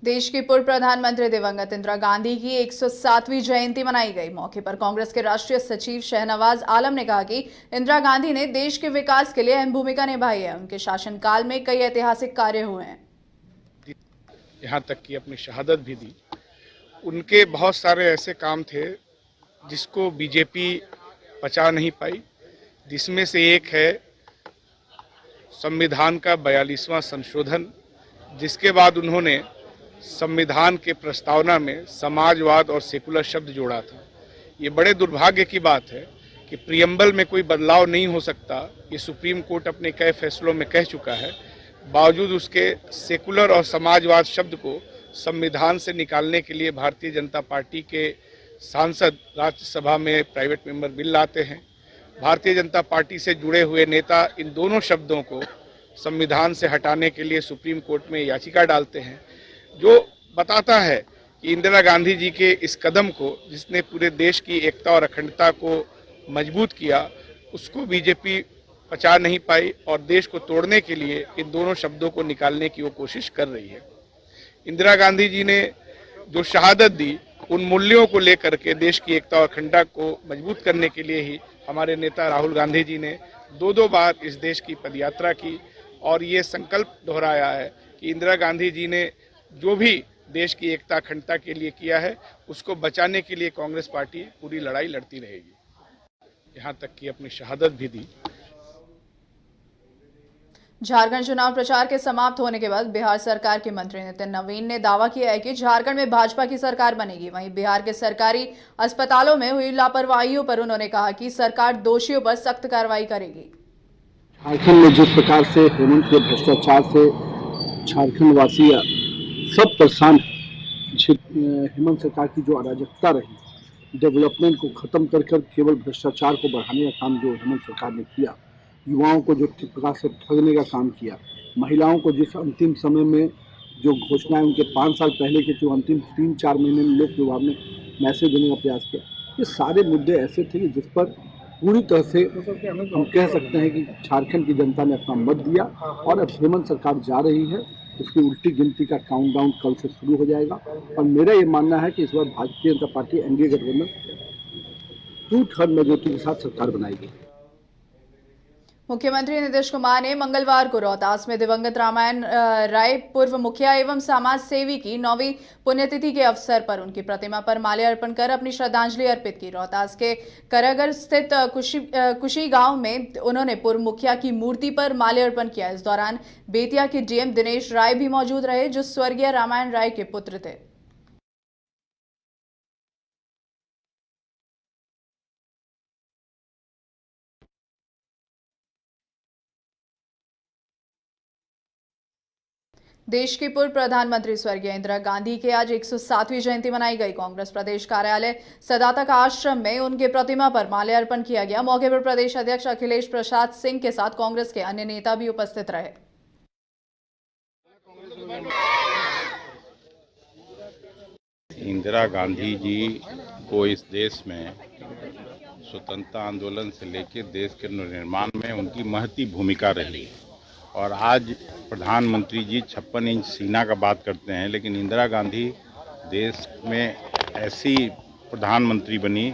देश की पूर्व प्रधानमंत्री दिवंगत इंदिरा गांधी की 107वीं जयंती मनाई गई। मौके पर कांग्रेस के राष्ट्रीय सचिव शहनवाज आलम ने कहा कि इंदिरा गांधी ने देश के विकास के लिए अहम भूमिका निभाई है। उनके शासनकाल में कई ऐतिहासिक कार्य हुए हैं। यहाँ तक कि अपनी शहादत भी दी। उनके बहुत सारे ऐसे काम थे जिसको बीजेपी पचा नहीं पाई, जिसमें से एक है संविधान का 42वां संशोधन, जिसके बाद उन्होंने संविधान के प्रस्तावना में समाजवाद और सेकुलर शब्द जोड़ा था। ये बड़े दुर्भाग्य की बात है कि प्रियम्बल में कोई बदलाव नहीं हो सकता, ये सुप्रीम कोर्ट अपने कई फैसलों में कह चुका है। बावजूद उसके सेकुलर और समाजवाद शब्द को संविधान से निकालने के लिए भारतीय जनता पार्टी के सांसद राज्यसभा में प्राइवेट मेंबर बिल लाते हैं। भारतीय जनता पार्टी से जुड़े हुए नेता इन दोनों शब्दों को संविधान से हटाने के लिए सुप्रीम कोर्ट में याचिका डालते हैं, जो बताता है कि इंदिरा गांधी जी के इस कदम को, जिसने पूरे देश की एकता और अखंडता को मजबूत किया, उसको बीजेपी पचा नहीं पाई और देश को तोड़ने के लिए इन दोनों शब्दों को निकालने की वो कोशिश कर रही है। इंदिरा गांधी जी ने जो शहादत दी, उन मूल्यों को लेकर के देश की एकता और अखंडता को मजबूत करने के लिए ही हमारे नेता राहुल गांधी जी ने दो बार इस देश की पदयात्रा की और ये संकल्प दोहराया है कि इंदिरा गांधी जी ने जो भी देश की एकता अखंडता के लिए किया है, उसको बचाने के लिए कांग्रेस पार्टी पूरी लड़ाई लड़ती रहेगी। यहाँ तक कि अपनी शहादत भी दी। झारखंड चुनाव प्रचार के समाप्त होने के बाद बिहार सरकार के मंत्री नितिन नवीन ने दावा किया है कि झारखंड में भाजपा की सरकार बनेगी। वहीं बिहार के सरकारी अस्पतालों में हुई लापरवाहियों पर उन्होंने कहा कि सरकार दोषियों पर सख्त कार्रवाई करेगी। झारखंड में जिस प्रकार से हेमंत के भ्रष्टाचार से झारखंड वासी सब परेशान, हेमंत सरकार की जो अराजकता रही, डेवलपमेंट को खत्म कर केवल भ्रष्टाचार को बढ़ाने का काम जो हेमंत सरकार ने किया, युवाओं को जो प्रकार से ठगने का काम किया, महिलाओं को जिस अंतिम समय में जो घोषणाएं उनके 5 साल पहले के जो अंतिम 3-4 महीने में लोक विभाग ने मैसेज देने का प्रयास किया, ये सारे मुद्दे ऐसे थे कि जिस पर पूरी तरह से हम कह सकते हैं कि झारखंड की जनता ने अपना मत दिया और अब हेमंत सरकार जा रही है, उसकी उल्टी गिनती का काउंटडाउन कल से शुरू हो जाएगा। और मेरा ये मानना है कि इस बार भारतीय जनता पार्टी एनडीए गठबंधन 2/3 मेजोरिटी के साथ सरकार बनाएगी। मुख्यमंत्री नीतीश कुमार ने मंगलवार को रोहतास में दिवंगत रामायण राय पूर्व मुखिया एवं समाज सेवी की 9वीं पुण्यतिथि के अवसर पर उनकी प्रतिमा पर माल्यार्पण कर अपनी श्रद्धांजलि अर्पित की। रोहतास के करगर स्थित कुशी गांव में उन्होंने पूर्व मुखिया की मूर्ति पर माल्यार्पण किया। इस दौरान बेतिया के डीएम दिनेश राय भी मौजूद रहे, जो स्वर्गीय रामायण राय के पुत्र थे। देश की पूर्व प्रधानमंत्री स्वर्गीय इंदिरा गांधी की आज 107वीं जयंती मनाई गई। कांग्रेस प्रदेश कार्यालय सदातक आश्रम में उनके प्रतिमा पर माल्यार्पण किया गया। मौके पर प्रदेश अध्यक्ष अखिलेश प्रसाद सिंह के साथ कांग्रेस के अन्य नेता भी उपस्थित रहे। इंदिरा गांधी जी को इस देश में स्वतंत्रता आंदोलन से लेकर देश के निर्माण में उनकी महती भूमिका रही और आज प्रधानमंत्री जी 56 इंच सीना का बात करते हैं, लेकिन इंदिरा गांधी देश में ऐसी प्रधानमंत्री बनी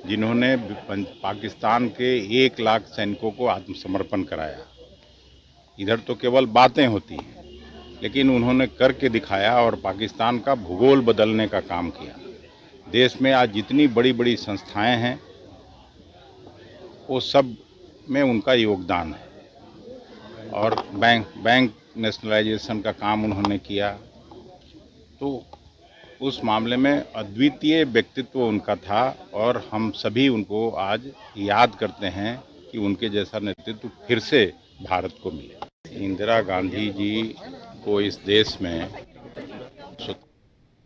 जिन्होंने पाकिस्तान के 1 लाख सैनिकों को आत्मसमर्पण कराया। इधर तो केवल बातें होती हैं, लेकिन उन्होंने करके दिखाया और पाकिस्तान का भूगोल बदलने का काम किया। देश में आज जितनी बड़ी बड़ी संस्थाएं हैं, वो सब में उनका योगदान है और बैंक नेशनलाइजेशन का काम उन्होंने किया। तो उस मामले में अद्वितीय व्यक्तित्व उनका था और हम सभी उनको आज याद करते हैं कि उनके जैसा नेतृत्व फिर से भारत को मिले। इंदिरा गांधी जी को इस देश में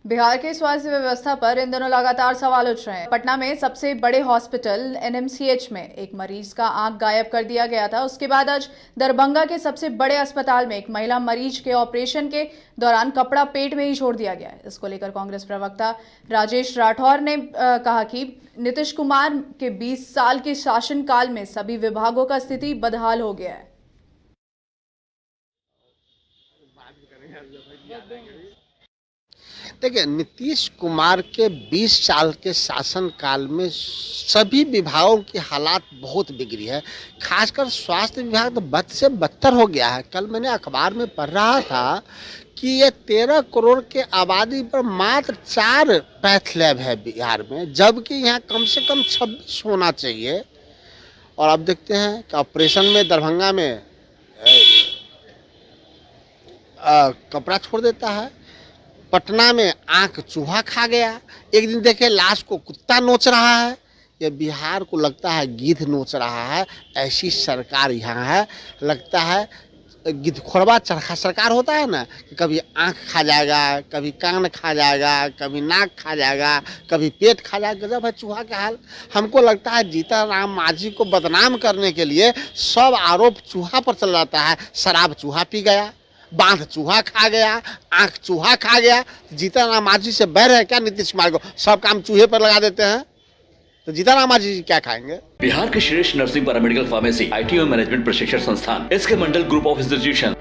बिहार के स्वास्थ्य व्यवस्था पर इन दिनों लगातार सवाल उठ रहे हैं। पटना में सबसे बड़े हॉस्पिटल एनएमसीएच में एक मरीज का आंख गायब कर दिया गया था। उसके बाद आज दरभंगा के सबसे बड़े अस्पताल में एक महिला मरीज के ऑपरेशन के दौरान कपड़ा पेट में ही छोड़ दिया गया है। इसको लेकर कांग्रेस प्रवक्ता राजेश राठौर ने कहा कि नीतीश कुमार के 20 साल के शासनकाल में सभी विभागों का स्थिति बदहाल हो गया है। देखिए, नीतीश कुमार के 20 साल के शासनकाल में सभी विभागों की हालात बहुत बिगड़ी है। खासकर स्वास्थ्य विभाग तो बद से बदतर हो गया है। कल मैंने अखबार में पढ़ रहा था कि ये 13 करोड़ के आबादी पर मात्र 4 पैथ लैब है बिहार में, जबकि यहाँ कम से कम 26 होना चाहिए। और अब देखते हैं कि ऑपरेशन में दरभंगा में कपड़ा छोड़ देता है। पटना में आंख चूहा खा गया। एक दिन देखे लाश को कुत्ता नोच रहा है। ये बिहार को लगता है गिद्ध नोच रहा है। ऐसी सरकार यहाँ है। लगता है गिद्धखोरवा चरखा सरकार होता है ना, कि कभी आंख खा जाएगा, कभी कान खा जाएगा, कभी नाक खा जाएगा, कभी पेट खा जाएगा। गजब है चूहा का हाल। हमको लगता है जीतन राम मांझी को बदनाम करने के लिए सब आरोप चूहा पर चल जाता है। शराब चूहा पी गया, बांध चूहा खा गया, आंख चूहा खा गया। जीतन राम मांझी से बैर है क्या नीतीश कुमार को? सब काम चूहे पर लगा देते हैं, तो जीतन राम मांझी क्या खाएंगे? बिहार के श्रेष्ठ nursing paramedical pharmacy, ITO management प्रशिक्षण संस्थान, SK Mandal group of institution,